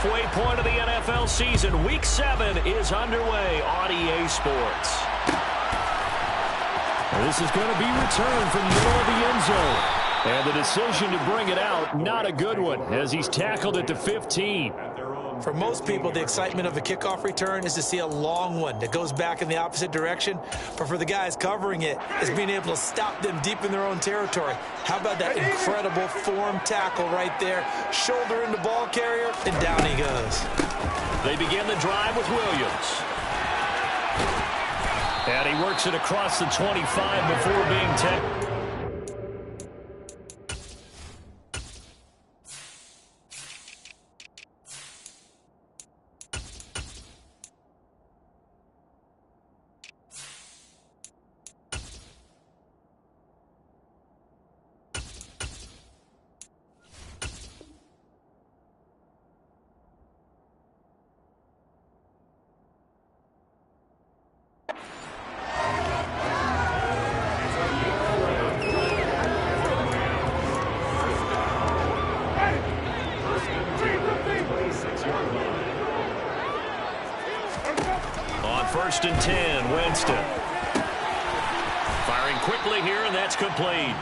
halfway point of the NFL season. Week 7 is underway on EA Sports. This is going to be returned from the middle of the end zone. And the decision to bring it out, not a good one, as he's tackled at the 15. For most people, the excitement of a kickoff return is to see a long one that goes back in the opposite direction. But for the guys covering it, it's being able to stop them deep in their own territory. How about that incredible form tackle right there? Shoulder in the ball carrier, and down he goes. They begin the drive with Williams. And he works it across the 25 before being tackled. First and 10, Winston. Firing quickly here, and that's complete.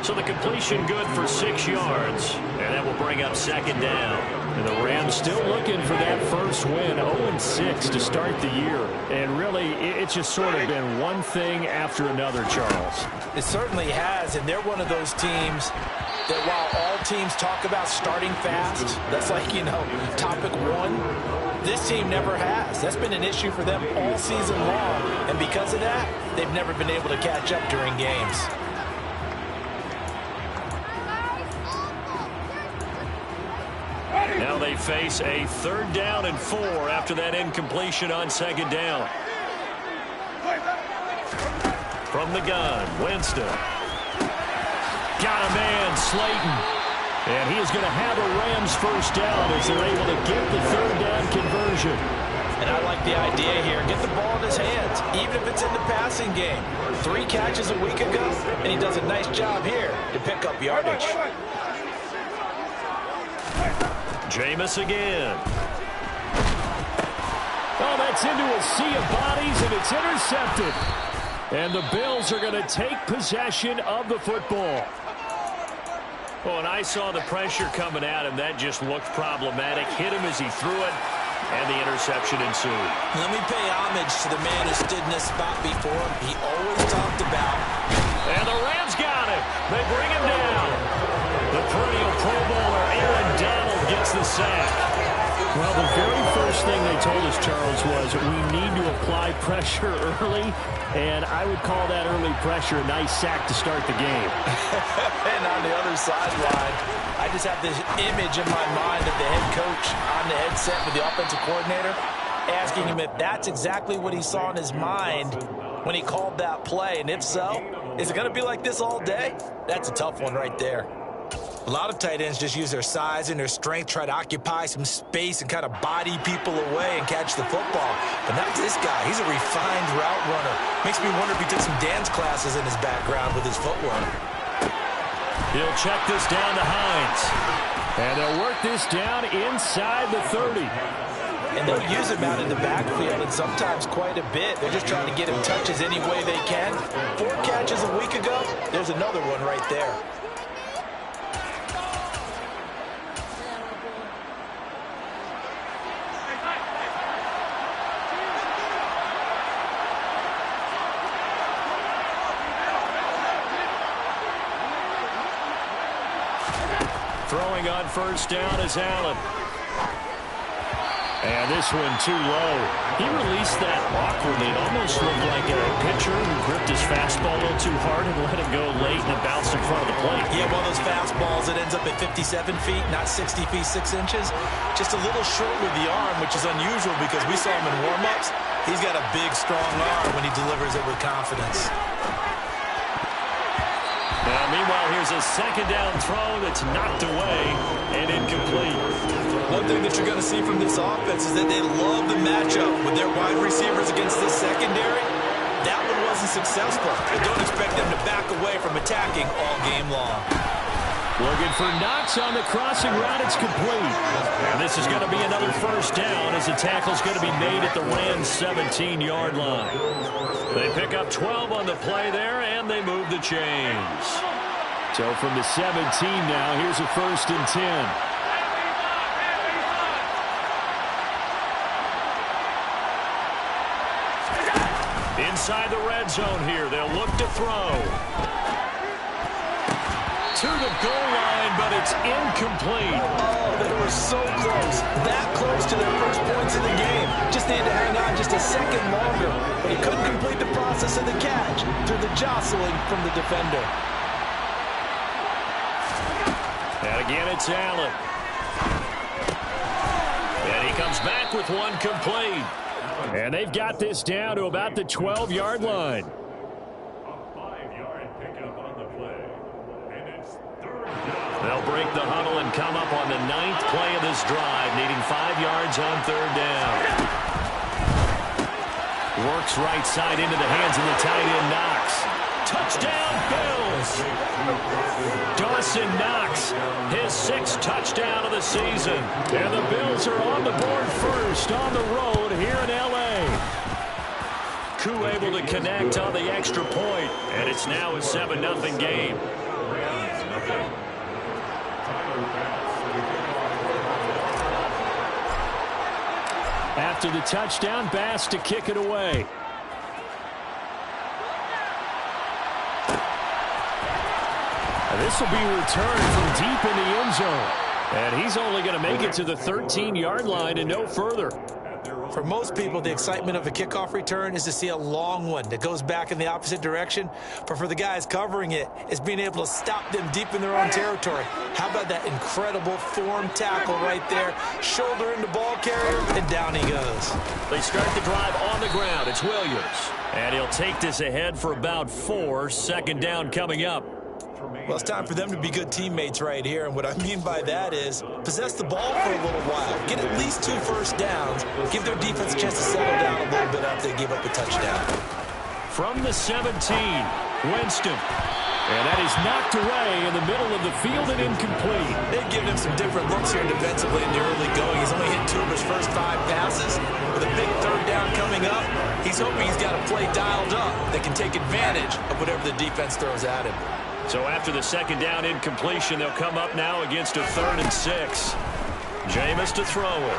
So the completion good for 6 yards, and that will bring up second down. And the Rams still looking for that first win, 0-6 to start the year. And really, it's just sort of been one thing after another, Charles. It certainly has, and they're one of those teams that while all teams talk about starting fast, that's like, you know, topic one, this team never has. That's been an issue for them all season long, and because of that, they've never been able to catch up during games. Now they face a 3rd down and 4 after that incompletion on 2nd down. From the gun, Winston. Got a man, Slayton. And he is going to have a Rams first down as they're able to get the 3rd down conversion. And I like the idea here. Get the ball in his hands, even if it's in the passing game. 3 catches a week ago, and he does a nice job here to pick up yardage. Jameis again. Oh, that's into a sea of bodies, and it's intercepted. And the Bills are going to take possession of the football. Oh, and I saw the pressure coming at him. That just looked problematic. Hit him as he threw it, and the interception ensued. Let me pay homage to the man who stood in this spot before. He always talked about. And the Rams got him. They bring him down. The perennial Pro Bowler Aaron Donald gets the sack. Well, the very first thing they told us, Charles, was we need to apply pressure early, and I would call that early pressure a nice sack to start the game. And on the other sideline, I just have this image in my mind of the head coach on the headset with the offensive coordinator asking him if that's exactly what he saw in his mind when he called that play, and if so, is it going to be like this all day? That's a tough one right there. A lot of tight ends just use their size and their strength, try to occupy some space and kind of body people away and catch the football. But not this guy. He's a refined route runner. Makes me wonder if he took some dance classes in his background with his footwork. He'll check this down to Hines. And they'll work this down inside the 30. And they'll use him out in the backfield, and sometimes quite a bit. They're just trying to get him touches any way they can. 4 catches a week ago. There's another one right there. Throwing on first down is Allen. And this one too low. He released that awkwardly. It almost looked like a pitcher who gripped his fastball a little too hard and let it go late, and it bounced in front of the plate. Yeah, one of those fastballs that ends up at 57 feet, not 60 feet, 6 inches. Just a little short with the arm, which is unusual because we saw him in warm-ups. He's got a big, strong arm when he delivers it with confidence. Now, meanwhile, here's a second down throw that's knocked away and incomplete. One thing that you're going to see from this offense is that they love the matchup with their wide receivers against this secondary. That one wasn't successful, but don't expect them to back away from attacking all game long. Looking for Knox on the crossing route. It's complete. And this is going to be another first down as the tackle's going to be made at the Rams' 17-yard line. They pick up 12 on the play there, and they move the chains. So from the 17 now, here's a 1st and 10. Inside the red zone here, they'll look to throw. To the goal line, but it's incomplete. Oh, they were so close. That close to their first points in the game. Just needed to hang on just a second longer. But he couldn't complete the process of the catch through the jostling from the defender. And again, it's Allen. And he comes back with one complete. And they've got this down to about the 12-yard line. They'll break the huddle and come up on the 9th play of this drive, needing 5 yards on 3rd down. Works right side into the hands of the tight end, Knox. Touchdown, Bills! Dawson Knox, his 6th touchdown of the season. And the Bills are on the board first on the road here in L.A. Koo able to connect on the extra point, and it's now a 7-0 game. After the touchdown, Bass to kick it away. And this will be returned from deep in the end zone. And he's only going to make it to the 13-yard line and no further. For most people, the excitement of a kickoff return is to see a long one that goes back in the opposite direction. But for the guys covering it, it's being able to stop them deep in their own territory. How about that incredible form tackle right there? Shoulder into ball carrier, and down he goes. They start the drive on the ground. It's Williams. And he'll take this ahead for about 4. 2nd down coming up. Well, it's time for them to be good teammates right here. And what I mean by that is possess the ball for a little while. Get at least 2 first downs. Give their defense a chance to settle down a little bit after they give up a touchdown. From the 17, Winston. And that is knocked away in the middle of the field and incomplete. They've given him some different looks here defensively in the early going. He's only hit 2 of his first 5 passes. With a big 3rd down coming up, he's hoping he's got a play dialed up that can take advantage of whatever the defense throws at him. So after the 2nd down incompletion, they'll come up now against a 3rd and 6. Jameis to throw it.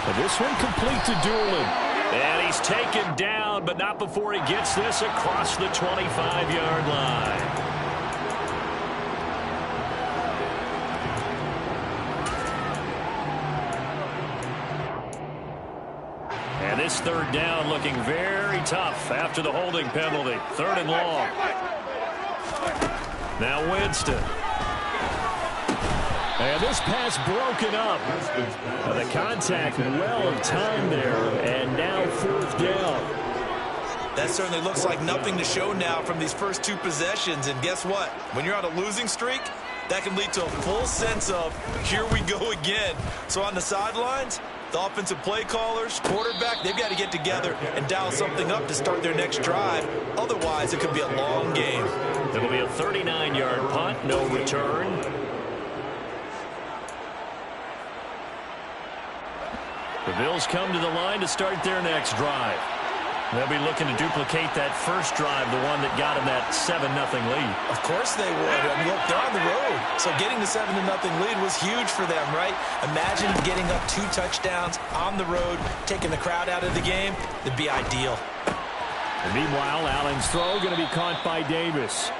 And this one complete to Doolin. And he's taken down, but not before he gets this across the 25-yard line. And this 3rd down looking very tough after the holding penalty. 3rd and long. Now Winston. And this pass broken up. The contact well timed there. And now 4th down. That certainly looks like nothing to show now from these first 2 possessions. And guess what? When you're on a losing streak, that can lead to a full sense of, here we go again. So on the sidelines, the offensive play callers, quarterback, they've got to get together and dial something up to start their next drive. Otherwise, it could be a long game. It'll be a 39-yard punt, no return. The Bills come to the line to start their next drive. They'll be looking to duplicate that first drive, the one that got them that 7-0 lead. Of course they would. I mean, look, they're on the road. So getting the 7-0 lead was huge for them, right? Imagine getting up 2 touchdowns on the road, taking the crowd out of the game. It'd be ideal. And meanwhile, Allen's throw going to be caught by Davis.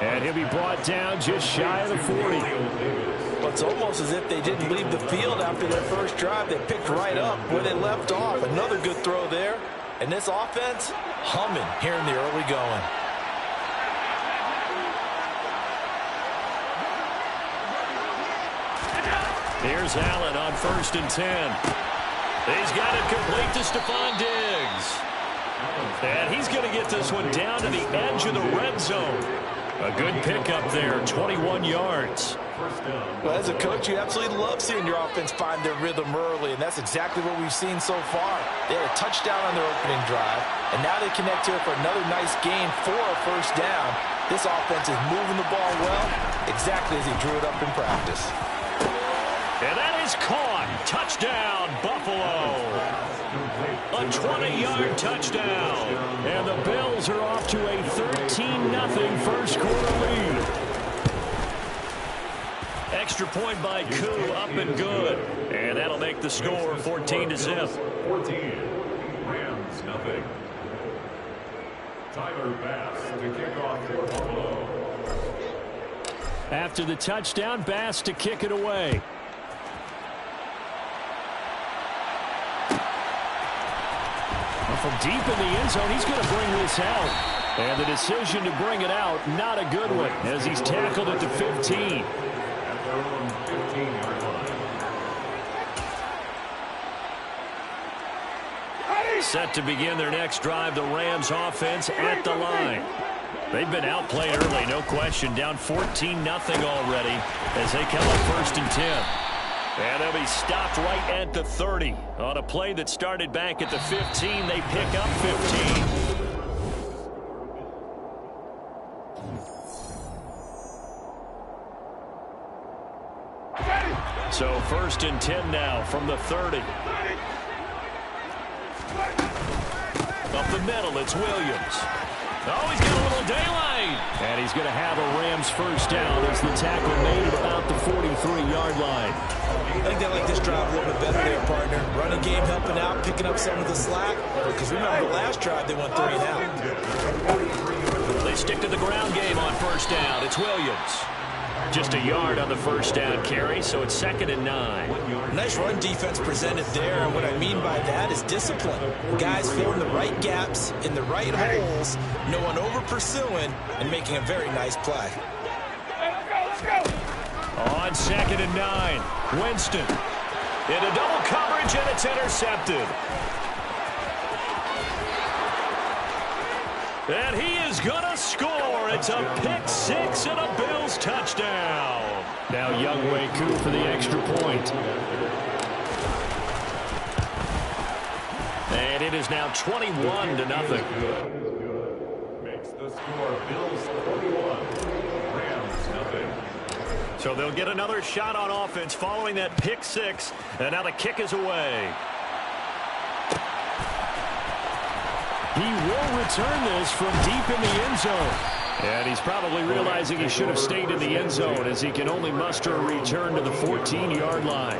And he'll be brought down just shy of the 40. Well, it's almost as if they didn't leave the field after their first drive. They picked right up where they left off. Another good throw there. And this offense, humming here in the early going. Here's Allen on 1st and 10. He's got it complete to Stephon Diggs. And he's going to get this one down to the edge of the red zone. A good pickup there, 21 yards. Well, as a coach, you absolutely love seeing your offense find their rhythm early, and that's exactly what we've seen so far. They had a touchdown on their opening drive, and now they connect here for another nice gain for a 1st down. This offense is moving the ball well, exactly as he drew it up in practice. And that is caught. Touchdown, Buffalo. A 20-yard touchdown. And the Bills are off to a 13-0 first quarter lead. Extra point by Koo, up and good. And that'll make the score 14-0. 14. Rams, nothing. Tyler Bass to kick off for Buffalo. After the touchdown, Bass to kick it away. From deep in the end zone, he's going to bring this out. And the decision to bring it out, not a good one, as he's tackled at the 15. At their own 15-yard line. Set to begin their next drive, the Rams offense at the line. They've been outplayed early, no question, down 14-0 already as they come up 1st and 10. And they'll be stopped right at the 30. On a play that started back at the 15, they pick up 15. So 1st and 10 now from the 30. Up the middle, it's Williams. Oh, he's got a little daylight. And he's going to have a Rams first down as the tackle made at about the 43-yard line. I think they like this drive a little bit better there, partner. Running game helping out, picking up some of the slack. Because remember the last drive, they went 3 and out. They stick to the ground game on first down. It's Williams. Just a yard on the first down carry, so it's 2nd and 9. Nice run defense presented there, and what I mean by that is discipline. Guys filling the right gaps in the right holes, no one over pursuing, and making a very nice play. Let's go. On 2nd and 9, Winston into double coverage, and it's intercepted. And he is going to score. It's a pick-6 and a Bills touchdown. Now Younghoe Koo for the extra point. And it is now 21-0. Makes the score Bills 41, Rams nothing. So they'll get another shot on offense following that pick-6. And now the kick is away. He will return this from deep in the end zone. And he's probably realizing he should have stayed in the end zone as he can only muster a return to the 14-yard line.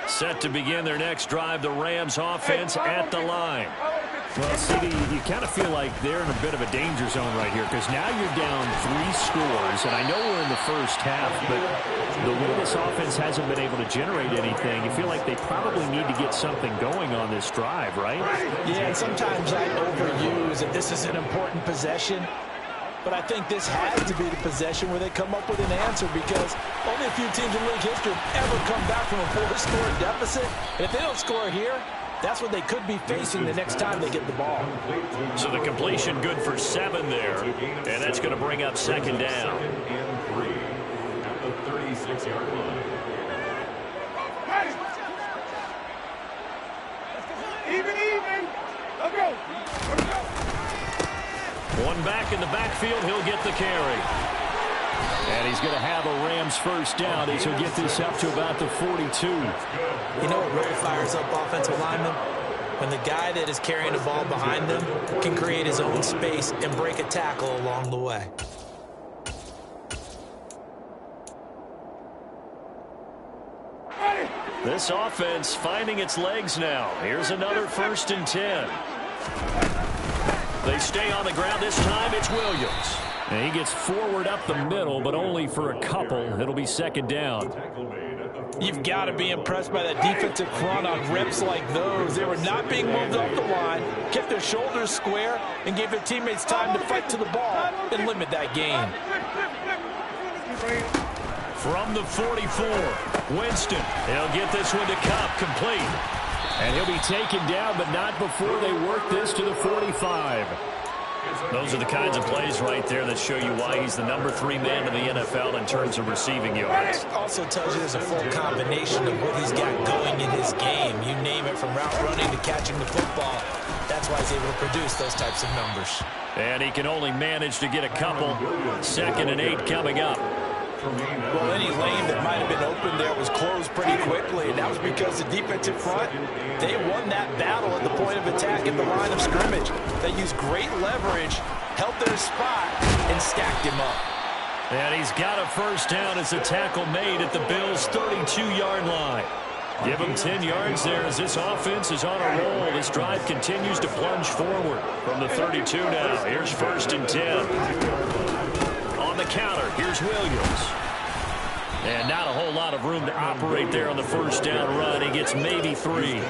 Set to begin their next drive, the Rams offense at the line. Well, CD, you kind of feel like they're in a bit of a danger zone right here because now you're down 3 scores, and I know we're in the first half, but the way this offense hasn't been able to generate anything, you feel like they probably need to get something going on this drive, right? Yeah, and sometimes I overuse that this is an important possession, but I think this has to be the possession where they come up with an answer because only a few teams in league history have ever come back from a 4-score deficit. And if they don't score here, that's what they could be facing the next time they get the ball. So the completion good for 7 there, and that's going to bring up 2nd down. 2nd and 3 at the 36-yard line. Even. Let's go. One back in the backfield, he'll get the carry. And he's going to have a Rams first down as he'll get this up to about the 42. You know what really fires up offensive linemen? When the guy that is carrying the ball behind them can create his own space and break a tackle along the way. This offense finding its legs now. Here's another 1st and 10. They stay on the ground. This time it's Williams. And he gets forward up the middle, but only for a couple. It'll be 2nd down. You've got to be impressed by that defensive front on rips like those. They were not being moved off the line, kept their shoulders square, and gave their teammates time to fight to the ball and limit that gain. From the 44, Winston. He'll get this one to Cup, complete. And he'll be taken down, but not before they work this to the 45. Those are the kinds of plays right there that show you why he's the #3 man in the NFL in terms of receiving yards. Also tells you there's a full combination of what he's got going in his game. You name it, from route running to catching the football. That's why he's able to produce those types of numbers. And he can only manage to get a couple. 2nd and 8 coming up. Well, any lane that might have been open there was closed pretty quickly, and that was because the defensive front, they won that battle at the point of attack at the line of scrimmage. They used great leverage, held their spot, and stacked him up. And he's got a first down as a tackle made at the Bills' 32-yard line. Give him 10 yards there as this offense is on a roll. This drive continues to plunge forward from the 32 now. Here's 1st and 10. On the counter, here's Williams. And not a whole lot of room to operate there on the first down run. He gets maybe 3.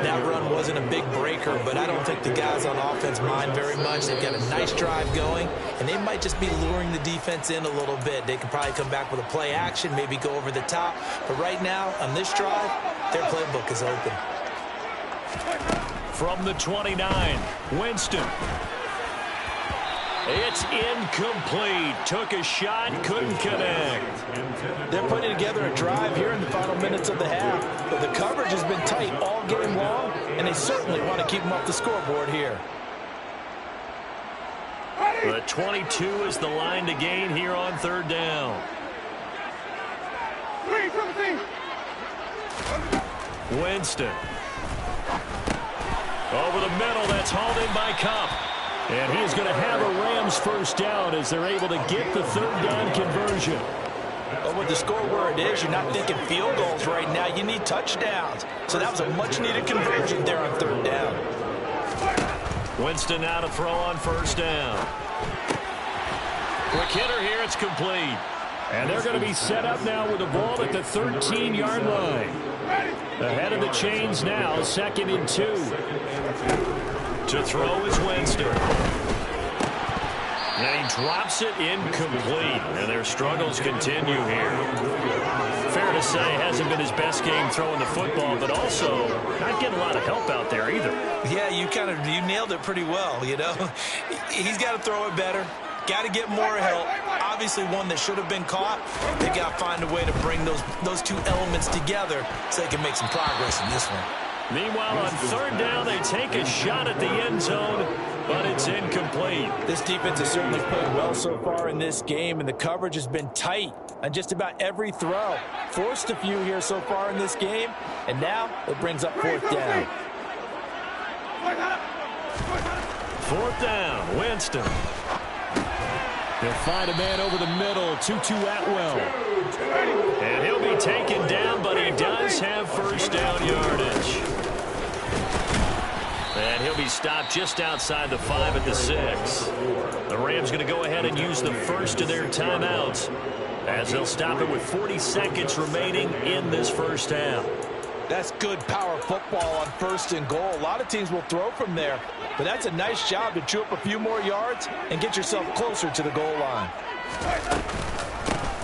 That run wasn't a big breaker, but I don't think the guys on offense mind very much. They've got a nice drive going, and they might just be luring the defense in a little bit. They could probably come back with a play action, maybe go over the top. But right now, on this drive, their playbook is open. From the 29, Winston. It's incomplete. Took a shot, couldn't connect. They're putting together a drive here in the final minutes of the half. But the coverage has been tight all game long, and they certainly want to keep them off the scoreboard here. The 22 is the line to gain here on 3rd down. Winston. Over the middle, that's hauled in by Cup. And he is going to have a Rams first down as they're able to get the 3rd down conversion. But with the score where it is, you're not thinking field goals right now. You need touchdowns. So that was a much-needed conversion there on 3rd down. Winston now to throw on 1st down. Quick hitter here, it's complete. And they're going to be set up now with the ball at the 13-yard line. Ahead of the chains now, 2nd and 2. To throw is Winston. And he drops it incomplete. And their struggles continue here. Fair to say, hasn't been his best game throwing the football, but also not getting a lot of help out there either. Yeah, you nailed it pretty well, you know. He's got to throw it better. Got to get more help. Obviously one that should have been caught. They got to find a way to bring those two elements together so they can make some progress in this one. Meanwhile, on 3rd down, they take a shot at the end zone, but it's incomplete. This defense has certainly played well so far in this game, and the coverage has been tight on just about every throw. Forced a few here so far in this game, and now it brings up 4th down. 4th down, Winston. He'll find a man over the middle, Tutu Atwell. And he'll be taken down, but he does have first down yardage. And he'll be stopped just outside the 5 at the 6. The Rams going to go ahead and use the first of their timeouts as they'll stop it with 40 seconds remaining in this first half. That's good power football on 1st and goal. A lot of teams will throw from there, but that's a nice job to chew up a few more yards and get yourself closer to the goal line.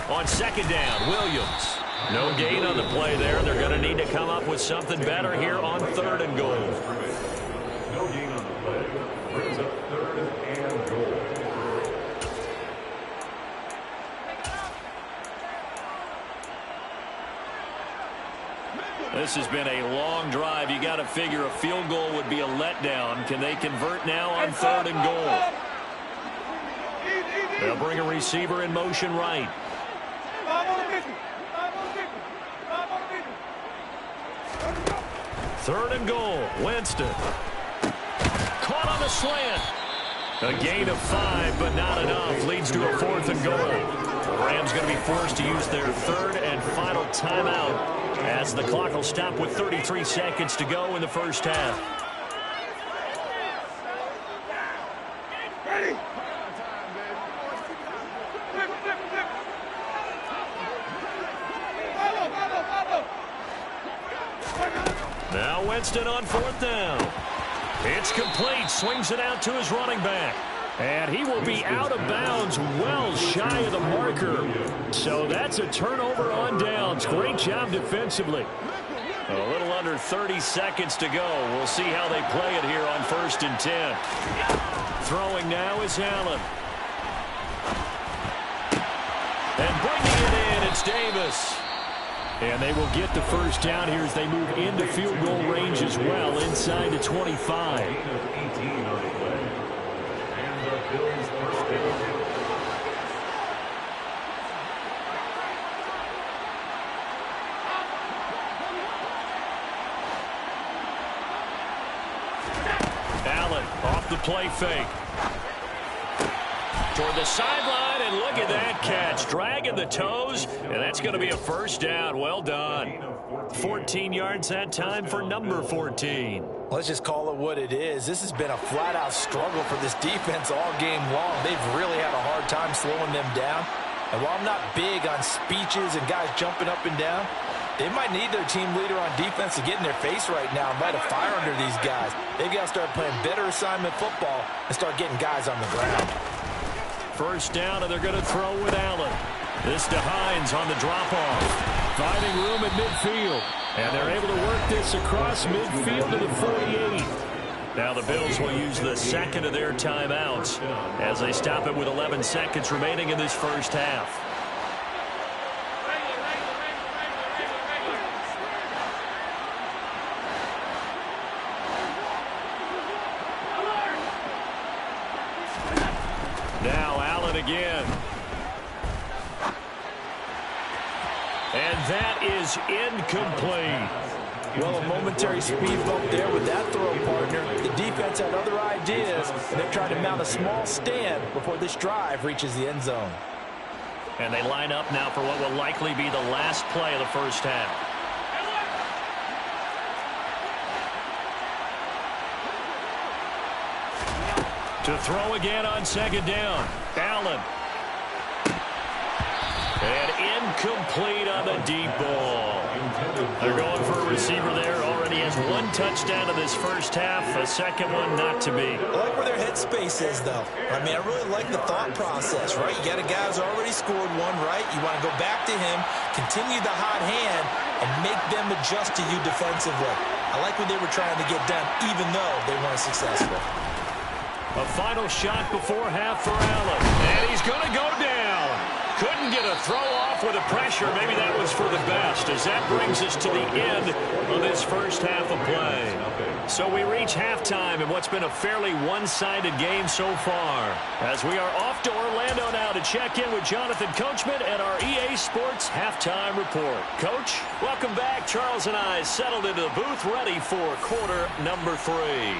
On 2nd down, Williams. No gain on the play there. They're going to need to come up with something better here on 3rd and goal. No gain on the play. Brings up 3rd and goal. This has been a long drive. You got to figure a field goal would be a letdown. Can they convert now on 3rd and goal? They'll bring a receiver in motion right. 3rd and goal. Winston. Caught on the slant. A gain of 5, but not enough. Leads to a 4th and goal. The Rams going to be forced to use their 3rd and final timeout as the clock will stop with 33 seconds to go in the first half. Ready? Now Winston on 4th down. It's complete. Swings it out to his running back. And he will be out of bounds well shy of the marker. So that's a turnover on downs. Great job defensively. A little under under 30 seconds to go. We'll see how they play it here on 1st and 10. Throwing now is Allen. And bringing it in, it's Davis. And they will get the first down here as they move into field goal range as well, inside the 25. Gain of 18 on the play. And the Bills first down. Allen off the play fake. Toward the sideline, and look at that catch. Dragging the toes, and that's going to be a first down. Well done. 14 yards that time for number 14. Let's just call it what it is. This has been a flat-out struggle for this defense all game long. They've really had a hard time slowing them down. And while I'm not big on speeches and guys jumping up and down, they might need their team leader on defense to get in their face right now and light a fire under these guys. They've got to start playing better assignment football and start getting guys on the ground. First down, and they're going to throw with Allen. This to Hines on the drop-off. Finding room at midfield. And they're able to work this across midfield to the 48. Now the Bills will use the second of their timeouts as they stop it with 11 seconds remaining in this first half. Now Allen again. And that is incomplete. Well, a momentary speed bump there with that throw, partner. The defense had other ideas, and they're trying to mount a small stand before this drive reaches the end zone. And they line up now for what will likely be the last play of the first half. To throw again on second down. Allen. And incomplete on the deep ball. They're going for a receiver there. Already has one touchdown in this first half. A second one not to be. I like where their headspace is, though. I mean, I really like the thought process, right? You got a guy who's already scored one, right? You want to go back to him, continue the hot hand, and make them adjust to you defensively. I like what they were trying to get done, even though they weren't successful. A final shot before half for Allen. And he's going to go down. Couldn't get a throw off with the pressure. Maybe that was for the best, as that brings us to the end of this first half of play. So we reach halftime in what's been a fairly one-sided game so far, as we are off to Orlando now to check in with Jonathan Coachman and our EA Sports Halftime Report. Coach, welcome back. Charles and I settled into the booth ready for quarter number 3.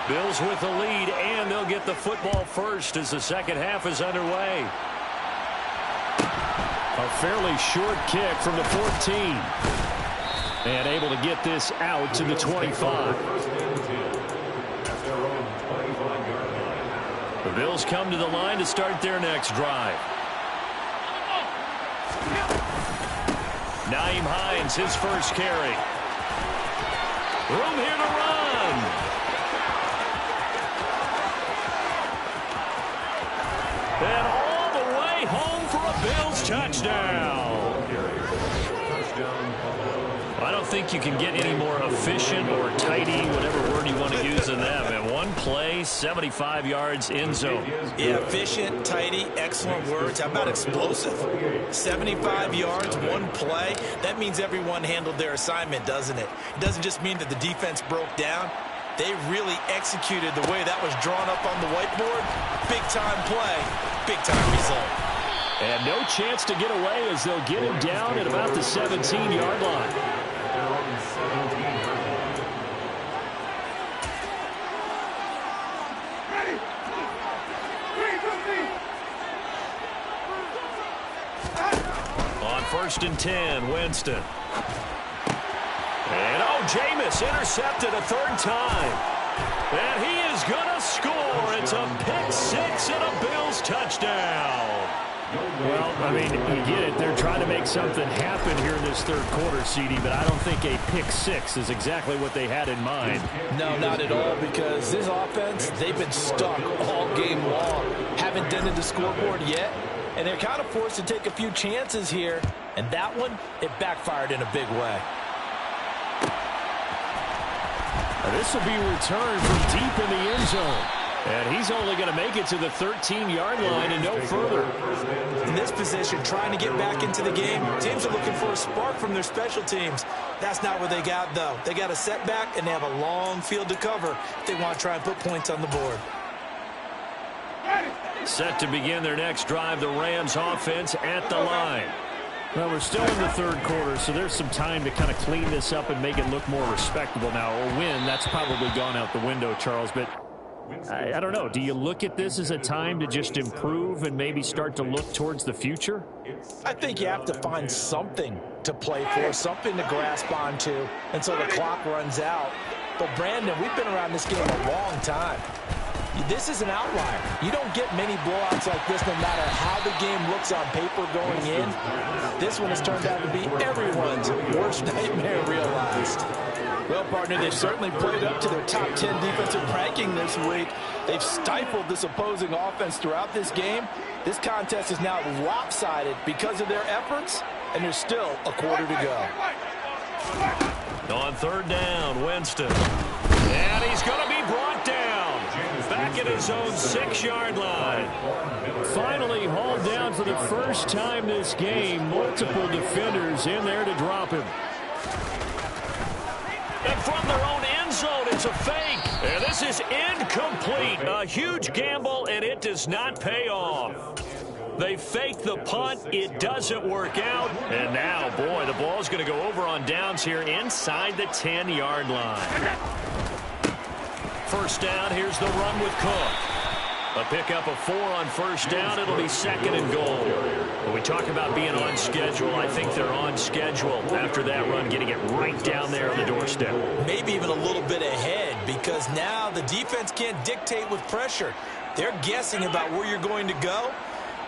Bills with the lead, and they'll get the football first as the second half is underway. A fairly short kick from the 14. And able to get this out to the 25. The Bills come to the line to start their next drive. Nyheim Hines, his first carry. Room here to run. And all the way home for a Bills touchdown. I don't think you can get any more efficient or tidy, whatever word you want to use in them. And one play, 75 yards in zone. Yeah, efficient, tidy, excellent words. How about explosive? 75 yards, one play. That means everyone handled their assignment, doesn't it? It doesn't just mean that the defense broke down. They really executed the way that was drawn up on the whiteboard. Big-time play, big-time result. And no chance to get away as they'll get him down at about the 17-yard line. Ready? 3, On 1st and 10, Winston. And Jameis intercepted a third time. And he is going to score. It's a pick six and a Bills touchdown. Well, I mean, you get it. They're trying to make something happen here in this third quarter, CD, but I don't think a pick six is exactly what they had in mind. No, not at all, because this offense, they've been stuck all game long. Haven't dented the scoreboard yet, And they're kind of forced to take a few chances here. And that one, it backfired in a big way. This will be returned from deep in the end zone. And he's only going to make it to the 13-yard line and no further. In this position, trying to get back into the game, teams are looking for a spark from their special teams. That's not what they got, though. They got a setback, and they have a long field to cover if they want to try and put points on the board. Set to begin their next drive, the Rams offense at the line. Well, we're still in the third quarter, so there's some time to kind of clean this up and make it look more respectable now. A win, that's probably gone out the window, Charles, but I don't know. Do you look at this as a time to just improve and maybe start to look towards the future? I think you have to find something to play for, something to grasp onto until the clock runs out. But, Brandon, we've been around this game a long time. This is an outlier. You don't get many blowouts like this no matter how the game looks on paper going in. This one has turned out to be everyone's worst nightmare realized. Well, partner, they've certainly played up to their top 10 defensive ranking this week. They've stifled this opposing offense throughout this game. This contest is now lopsided because of their efforts, and there's still a quarter to go. On third down, Winston. And he's going to be brought down. Back at his own 6-yard line. Finally hauled down for the first time this game. Multiple defenders in there to drop him. And from their own end zone, it's a fake. And this is incomplete. A huge gamble, and it does not pay off. They fake the punt. It doesn't work out. And now, boy, the ball's going to go over on downs here inside the 10-yard line. First down, here's the run with Cook. A pickup of 4 on first down. It'll be second and goal. When we talk about being on schedule, I think they're on schedule after that run, getting it right down there on the doorstep. Maybe even a little bit ahead, because now the defense can't dictate with pressure. They're guessing about where you're going to go.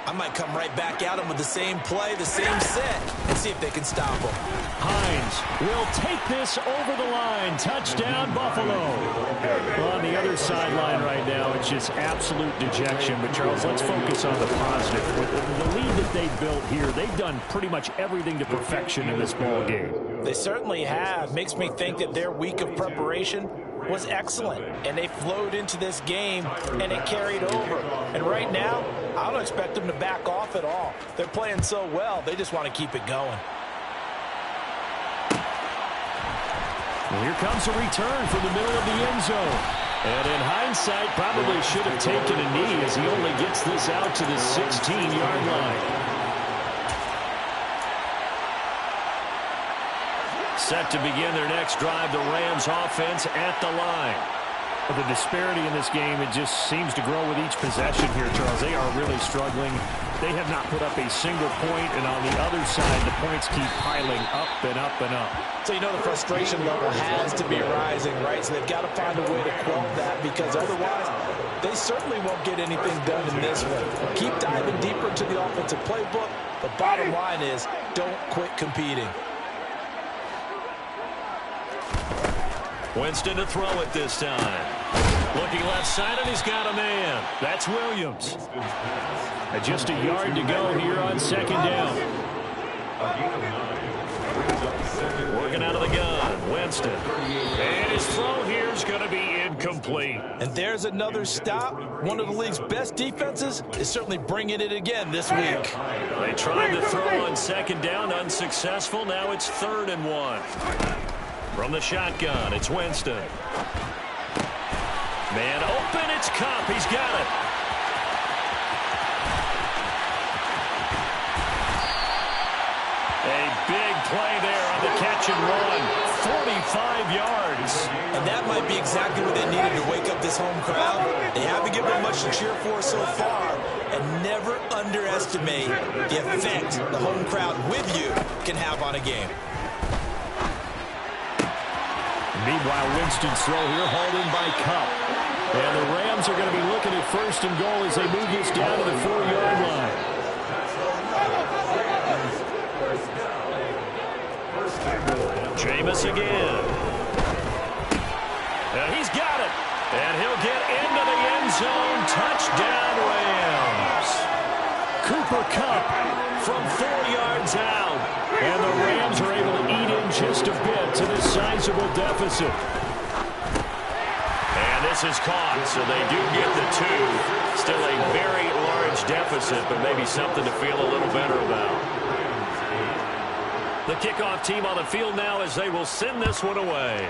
I might come right back at them with the same play, the same set, and see if they can stop them. Hines will take this over the line. Touchdown, Buffalo. Well, on the other sideline right now, it's just absolute dejection. But, Charles, let's focus on the positive. With the lead that they've built here, they've done pretty much everything to perfection in this ball game. They certainly have. Makes me think that their week of preparation was excellent, and they flowed into this game, and it carried over. And right now, I don't expect them to back off at all. They're playing so well, they just want to keep it going. Well, here comes a return from the middle of the end zone. And in hindsight, probably should have taken a knee as he only gets this out to the 16-yard line. Set to begin their next drive, the Rams offense at the line. The disparity in this game, it just seems to grow with each possession here, Charles. They are really struggling. They have not put up a single point, and on the other side, the points keep piling up and up and up. So you know the frustration level has to be rising, right? So they've got to find a way to quell that, because otherwise they certainly won't get anything done in this one. Keep diving deeper into the offensive playbook. The bottom line is don't quit competing. Winston to throw it this time. Looking left side, and he's got a man. That's Williams. And just a yard to go here on second down. Working out of the gun, Winston. And his throw here is going to be incomplete. And there's another stop. One of the league's best defenses is certainly bringing it again this week. They tried to throw on second down, unsuccessful. Now it's 3rd and 1. From the shotgun, it's Winston. Man open, it's Cup. He's got it. A big play there on the catch and run. 45 yards. And that might be exactly what they needed to wake up this home crowd. They haven't given them much to cheer for so far. And never underestimate the effect the home crowd with you can have on a game. Meanwhile, Winston's throw here hauled in by Cup. And the Rams are going to be looking at 1st and goal as they move this down to the 4-yard line. Jameis again. And he's got it. And he'll get into the end zone. Touchdown, Rams. Cooper Kupp from 4 yards out. And the Rams are able to eat in just a bit to this sizable deficit. And this is caught, so they do get the 2. Still a very large deficit, but maybe something to feel a little better about. The kickoff team on the field now as they will send this one away.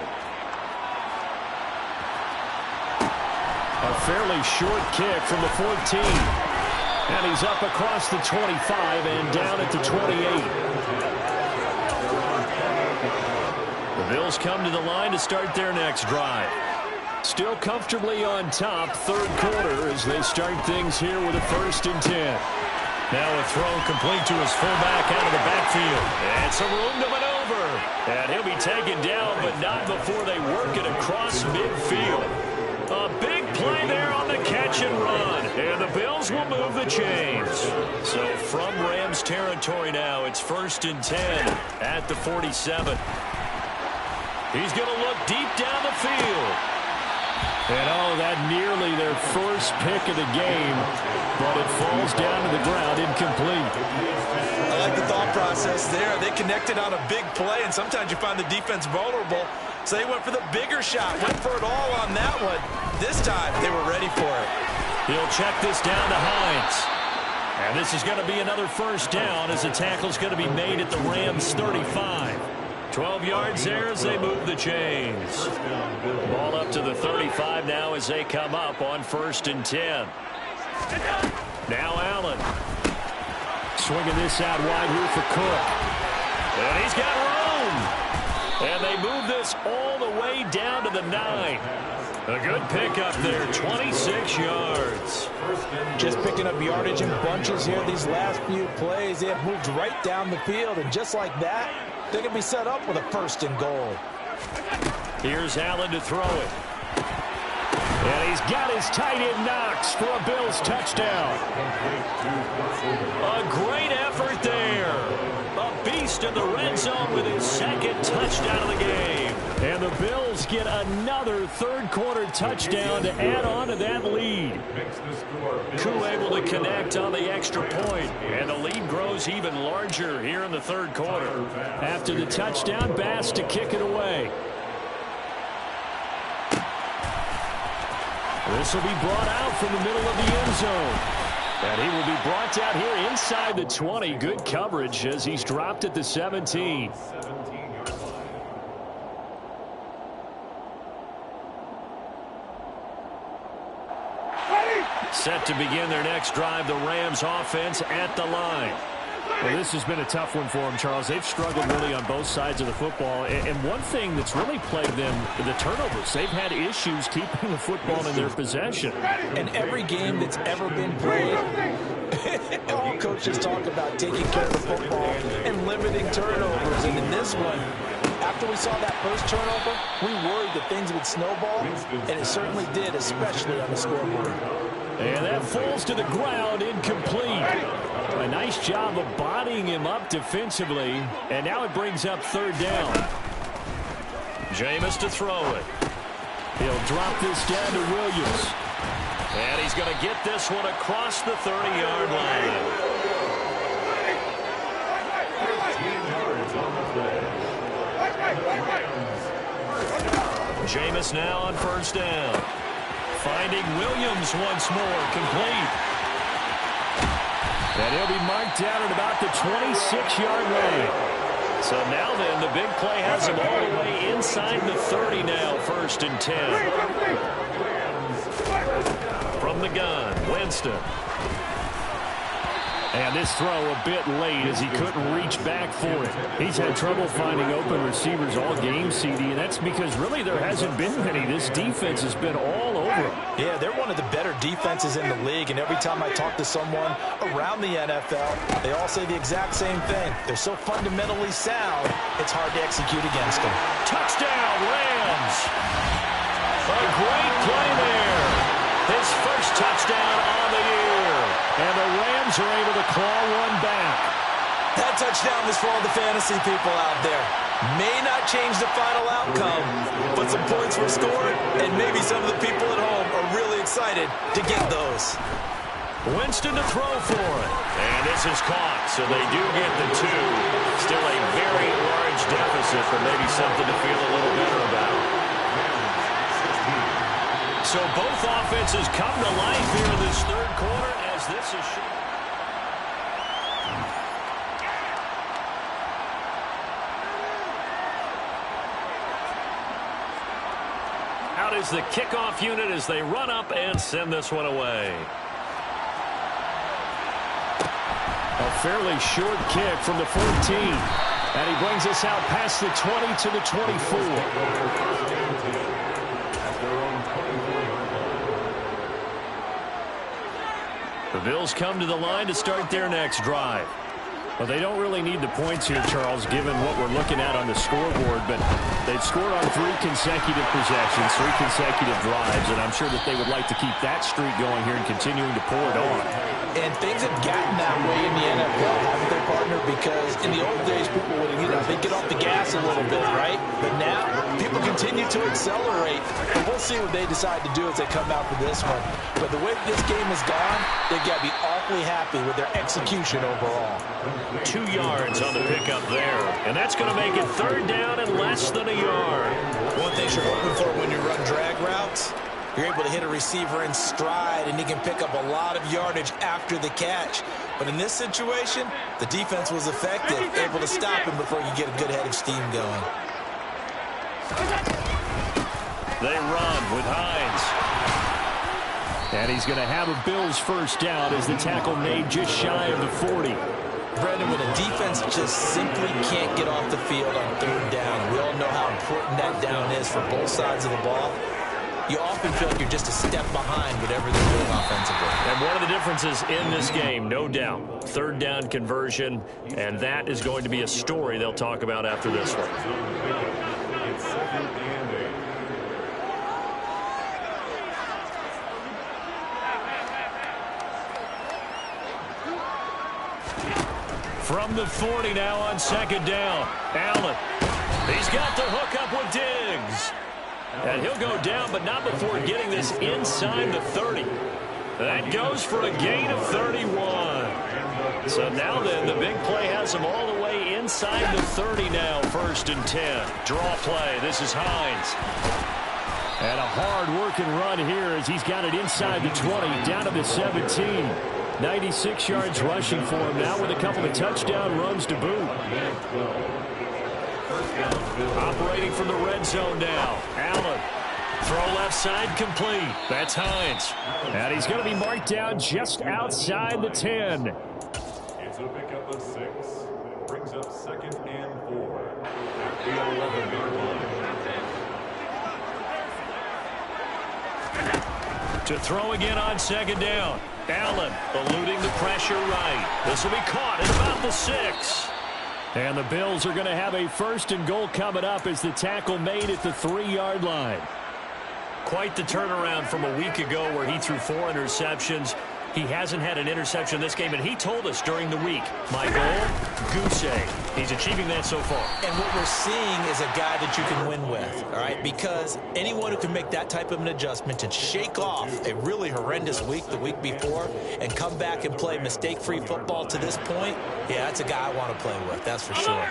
A fairly short kick from the 14. And he's up across the 25 and down at the 28. The Bills come to the line to start their next drive. Still comfortably on top, third quarter, as they start things here with a 1st and 10. Now a throw complete to his fullback out of the backfield. And some room to maneuver. And he'll be taken down, but not before they work it across midfield. A big play there on the catch and run. And the Bills will move the chains. So from Rams territory now, it's 1st and 10 at the 47. He's going to look deep down the field. And oh, that nearly their first pick of the game, but it falls down to the ground incomplete. I like the thought process there. They connected on a big play, and sometimes you find the defense vulnerable. So they went for the bigger shot, went for it all on that one. This time, they were ready for it. He'll check this down to Hines. And this is going to be another 1st down as the tackle's going to be made at the Rams' 35. 12 yards there as they move the chains. Ball up to the 35 now as they come up on 1st and 10. Now Allen. Swinging this out wide here for Cook. And he's got room. And they move this all the way down to the 9. A good pickup there, 26 yards. Just picking up yardage in bunches here these last few plays. They have moved right down the field, and just like that, they can be set up with a 1st and goal. Here's Allen to throw it. And he's got his tight end Knox for a Bills touchdown. A great effort there. A beast in the red zone with his 2nd touchdown of the game. And the Bills get another third quarter touchdown to add on to that lead. Koo able to connect on the extra point. And the lead grows even larger here in the third quarter. After the touchdown, Bass to kick it away. This will be brought out from the middle of the end zone. And he will be brought down here inside the 20. Good coverage as he's dropped at the 17. Set to begin their next drive, the Rams offense at the line. Well, this has been a tough one for them, Charles. They've struggled really on both sides of the football. And one thing that's really plagued them, the turnovers. They've had issues keeping the football in their possession. And every game that's ever been played, all coaches talk about taking care of the football and limiting turnovers. And in this one, after we saw that first turnover, we worried that things would snowball, and it certainly did, especially on the scoreboard. And that falls to the ground, incomplete. A nice job of bodying him up defensively. And now it brings up 3rd down. Jameis to throw it. He'll drop this down to Williams. And he's going to get this one across the 30-yard line. Jameis now on 1st down. Finding Williams once more, complete. And he'll be marked down at about the 26-yard line. So now then, the big play has him all the way inside the 30 now, 1st and 10. From the gun, Winston. And this throw a bit late as he couldn't reach back for it. He's had trouble finding open receivers all game, CD, and that's because really there hasn't been many. This defense has been all over him. Yeah, they're one of the better defenses in the league, and every time I talk to someone around the NFL, they all say the exact same thing. They're so fundamentally sound, it's hard to execute against them. Touchdown, Rams! A great play there. His first touchdown on the year. And the Rams are able to claw one back. That touchdown was for all the fantasy people out there. May not change the final outcome, but some points were scored, and maybe some of the people at home are really excited to get those. Winston to throw for it. And this is caught, so they do get the 2. Still a very large deficit, but maybe something to feel a little better about. So both offenses come to life here in this third quarter as this is shot. Out is the kickoff unit as they run up and send this one away. A fairly short kick from the 14. And he brings us out past the 20 to the 24. The Bills come to the line to start their next drive. Well, they don't really need the points here, Charles, given what we're looking at on the scoreboard, but they've scored on 3 consecutive possessions, 3 consecutive drives, and I'm sure that they would like to keep that streak going here and continuing to pour it on. And things have gotten that way in the NFL, haven't they, partner? Because in the old days, people would, they'd get off the gas a little bit, right? But now, people continue to accelerate. And we'll see what they decide to do as they come out for this one. But the way this game has gone, they've got to be awfully happy with their execution overall. 2 yards on the pickup there. And that's going to make it 3rd down and less than a yard. One thing you're hoping for when you run drag routes, you're able to hit a receiver in stride, and he can pick up a lot of yardage after the catch. But in this situation, the defense was effective, able to stop him before you get a good head of steam going. They run with Hines. And he's going to have a Bills first down as the tackle made just shy of the 40. Brendan, when a defense just simply can't get off the field on 3rd down, we all know how important that down is for both sides of the ball. You often feel like you're just a step behind whatever they're doing offensively. And one of the differences in this game, no doubt, 3rd down conversion, and that is going to be a story they'll talk about after this one. It's 2nd and 8. From the 40 now on 2nd down. Allen. He's got the hook up with Diggs. And he'll go down, but not before getting this inside the 30. That goes for a gain of 31. So now then, the big play has him all the way inside the 30 now, 1st and 10. Draw play. This is Hines. And a hard-working run here as he's got it inside the 20, down to the 17. 96 yards rushing for him now with a couple of touchdown runs to boot. Operating from the red zone now. Allen. Throw left side complete. That's Hines. And he's going to be marked down just outside the 10. It's a pickup of 6. Brings up 2nd and 4. At the 11-yard line. To throw again on 2nd down. Allen eluding the pressure right. This will be caught at about the 6. And the Bills are going to have a 1st and goal coming up as the tackle made at the 3-yard line. Quite the turnaround from a week ago where he threw 4 interceptions. He hasn't had an interception this game, and he told us during the week, my goal, goose egg. He's achieving that so far. And what we're seeing is a guy that you can win with, all right? Because anyone who can make that type of an adjustment and shake off a really horrendous week the week before and come back and play mistake-free football to this point, yeah, that's a guy I want to play with, that's for sure.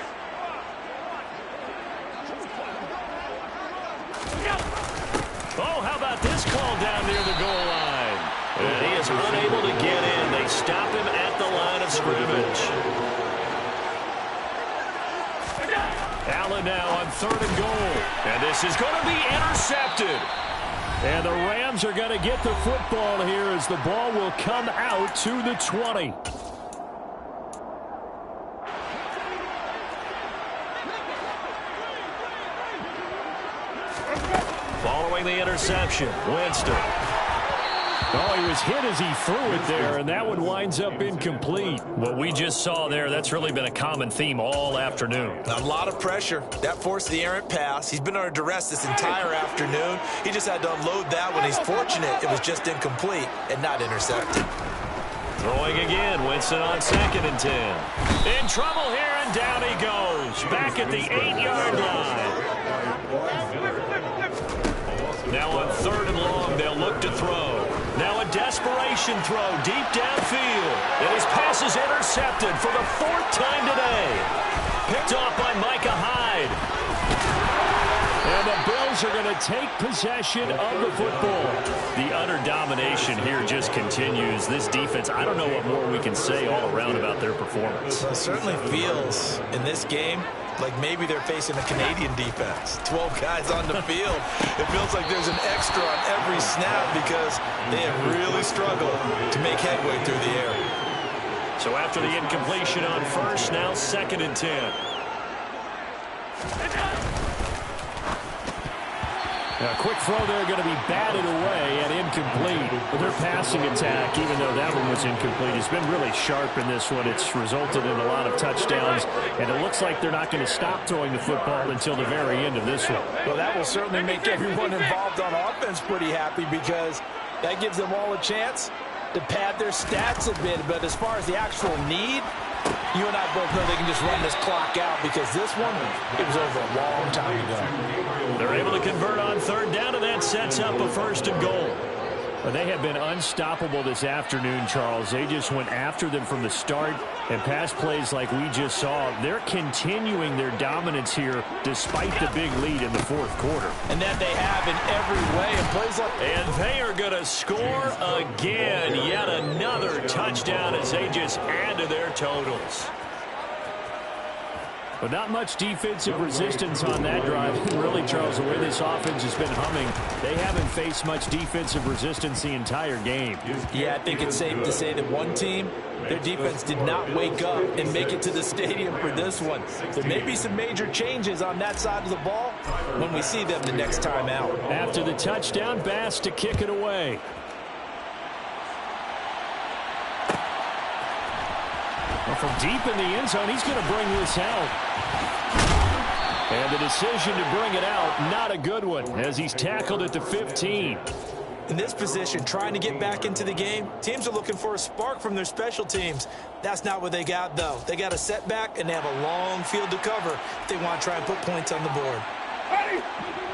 Oh, how about this call down near the goal line? And he is unable to get in. They stop him at the line of scrimmage. Allen now on 3rd and goal. And this is going to be intercepted. And the Rams are going to get the football here as the ball will come out to the 20. Following the interception, Winston. Oh, he was hit as he threw it there, and that one winds up incomplete. What we just saw there, that's really been a common theme all afternoon. A lot of pressure. That forced the errant pass. He's been under duress this entire afternoon. He just had to unload that one. He's fortunate it was just incomplete and not intercepted. Throwing again, Winston on 2nd and 10. In trouble here, and down he goes. Back at the 8-yard line. Now on 3rd and long, they'll look to throw. Now a desperation throw deep downfield. And his pass is intercepted for the 4th time today. Picked off by Micah Hyde. And the Bills are going to take possession of the football. The utter domination here just continues. This defense, I don't know what more we can say all around about their performance. Well, it certainly feels in this game like maybe they're facing a Canadian defense. 12 guys on the field. It feels like there's an extra on every snap because they have really struggled to make headway through the air. So after the incompletion on first, now 2nd and 10. A quick throw there going to be batted away and incomplete. But their passing attack, even though that one was incomplete, has been really sharp in this one. It's resulted in a lot of touchdowns, and it looks like they're not going to stop throwing the football until the very end of this one. Well, that will certainly make everyone involved on offense pretty happy because that gives them all a chance to pad their stats a bit. But as far as the actual need, you and I both know they can just run this clock out because this one, it was over a long time ago. They're able to convert on 3rd down, and that sets up a 1st and goal. Well, they have been unstoppable this afternoon, Charles. They just went after them from the start, and pass plays like we just saw. They're continuing their dominance here despite the big lead in the 4th quarter. And that they have in every way. And plays like... And they are going to score again. Yet another touchdown as they just add to their totals. But not much defensive resistance on that drive. Really, Charles, the way this offense has been humming, they haven't faced much defensive resistance the entire game. Yeah, I think it's safe to say that one team, their defense did not wake up and make it to the stadium for this one. There may be some major changes on that side of the ball when we see them the next time out. After the touchdown, Bass to kick it away. Well, from deep in the end zone, he's going to bring this out. And the decision to bring it out, not a good one, as he's tackled at the 15. In this position, trying to get back into the game, teams are looking for a spark from their special teams. That's not what they got, though. They got a setback, and they have a long field to cover if they want to try and put points on the board.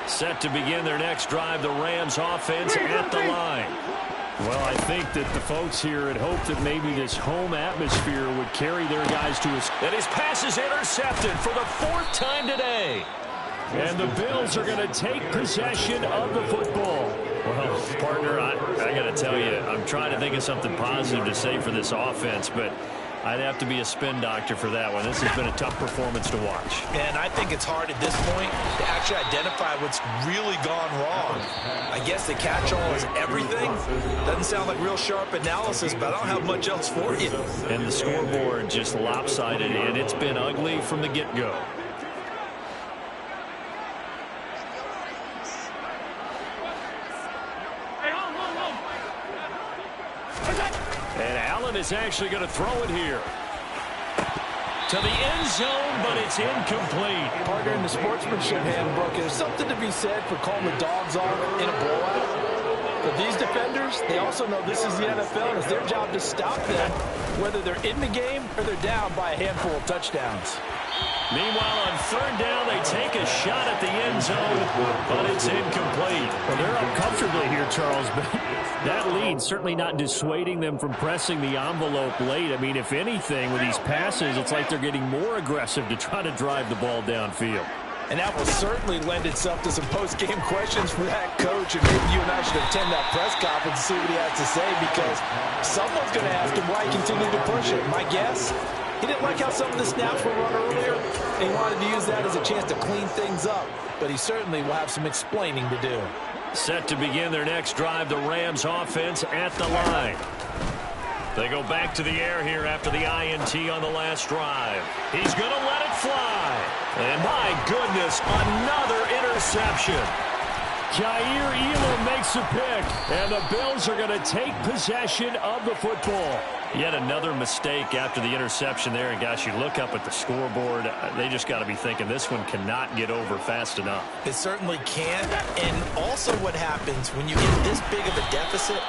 Set to begin their next drive, the Rams offense at the line. Well, I think that the folks here had hoped that maybe this home atmosphere would carry their guys to us. And his pass is intercepted for the 4th time today. And the Bills are going to take possession of the football. Well, partner, I got to tell you, I'm trying to think of something positive to say for this offense, but I'd have to be a spin doctor for that one. This has been a tough performance to watch. And I think it's hard at this point to actually identify what's really gone wrong. I guess the catch-all is everything. Doesn't sound like real sharp analysis, but I don't have much else for you. And the scoreboard just lopsided, and it's been ugly from the get-go. And Allen is actually going to throw it here. To the end zone, but it's incomplete. Partner, in the sportsmanship handbook, there's something to be said for calling the dogs off in a blowout. But these defenders, they also know this is the NFL, and it's their job to stop them, whether they're in the game or they're down by a handful of touchdowns. Meanwhile, on 3rd down, they take a shot at the end zone, but it's incomplete. Well, they're up comfortably here, Charles, but that lead certainly not dissuading them from pressing the envelope late. I mean, if anything, with these passes, it's like they're getting more aggressive to try to drive the ball downfield. And that will certainly lend itself to some post-game questions for that coach. And maybe you and I should attend that press conference and see what he has to say, because someone's going to ask him why he continued to push it. My guess, he didn't like how some of the snaps were run earlier, and he wanted to use that as a chance to clean things up. But he certainly will have some explaining to do. Set to begin their next drive, the Rams offense at the line. They go back to the air here after the INT on the last drive. He's going to let it fly. And my goodness, another interception. Jair Elam makes a pick, and the Bills are going to take possession of the football. Yet another mistake after the interception there. And, gosh, you look up at the scoreboard, they just got to be thinking this one cannot get over fast enough. It certainly can. And also what happens when you get this big of a deficit,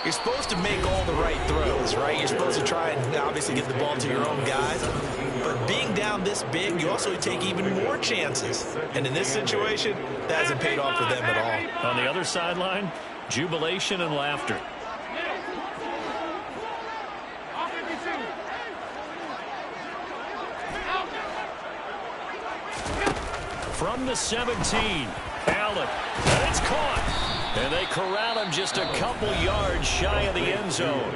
you're supposed to make all the right throws, right? You're supposed to try and obviously get the ball to your own guys. But being down this big, you also take even more chances. And in this situation, that hasn't paid off for them at all. On the other sideline, jubilation and laughter. from the 17. Allen, and it's caught. And they corral him just a couple yards shy of the end zone.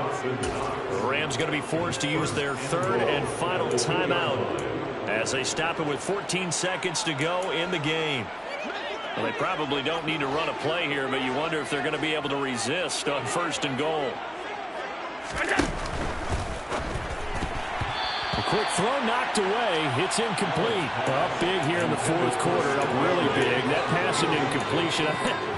The Rams going to be forced to use their third and final timeout as they stop it with 14 seconds to go in the game. Well, they probably don't need to run a play here, but you wonder if they're going to be able to resist on 1st and goal. A quick throw knocked away. It's incomplete. Up big here in the 4th quarter. Up really big. That pass and incompletion.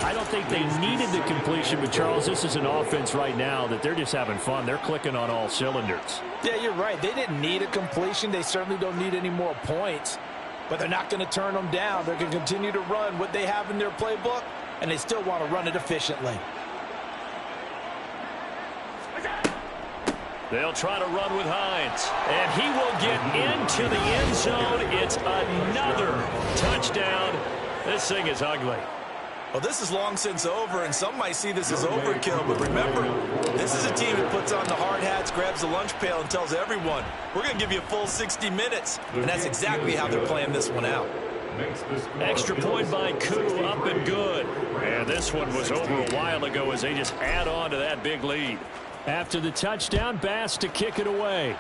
I don't think they needed the completion, but Charles, this is an offense right now that they're just having fun. They're clicking on all cylinders. Yeah, you're right. They didn't need a completion. They certainly don't need any more points. But they're not going to turn them down. They're going to continue to run what they have in their playbook, and they still want to run it efficiently. They'll try to run with Hines, and he will get into the end zone. It's another touchdown. This thing is ugly. Well, this is long since over, and some might see this as overkill. But remember, this is a team that puts on the hard hats, grabs the lunch pail, and tells everyone, we're going to give you a full 60 minutes. And that's exactly how they're playing this one out. Extra point by Koo, up and good. And this one was over a while ago as they just add on to that big lead. After the touchdown, Bass to kick it away.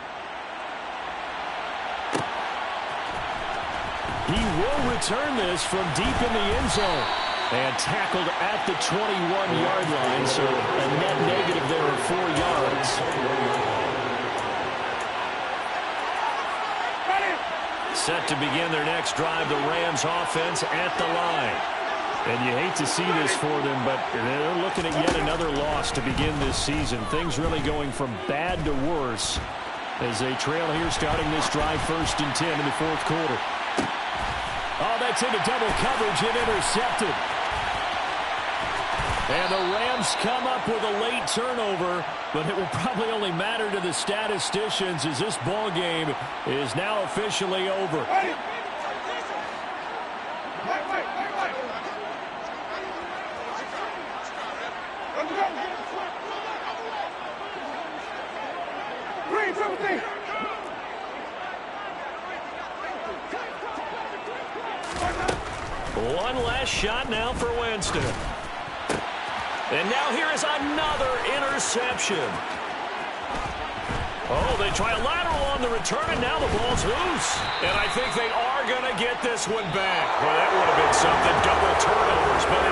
He will return this from deep in the end zone. And tackled at the 21-yard line, so a net negative there of 4 yards. Set to begin their next drive, the Rams offense at the line. And you hate to see this for them, but they're looking at yet another loss to begin this season. Things really going from bad to worse as they trail here starting this drive 1st and 10 in the 4th quarter. Oh, that's into double coverage and intercepted. And the Rams come up with a late turnover, but it will probably only matter to the statisticians as this ball game is now officially over. One last shot now for Winston. And now here is another interception. Oh, they try a lateral on the return, and now the ball's loose. And I think they are going to get this one back. Well, that would have been something. Double turnovers, but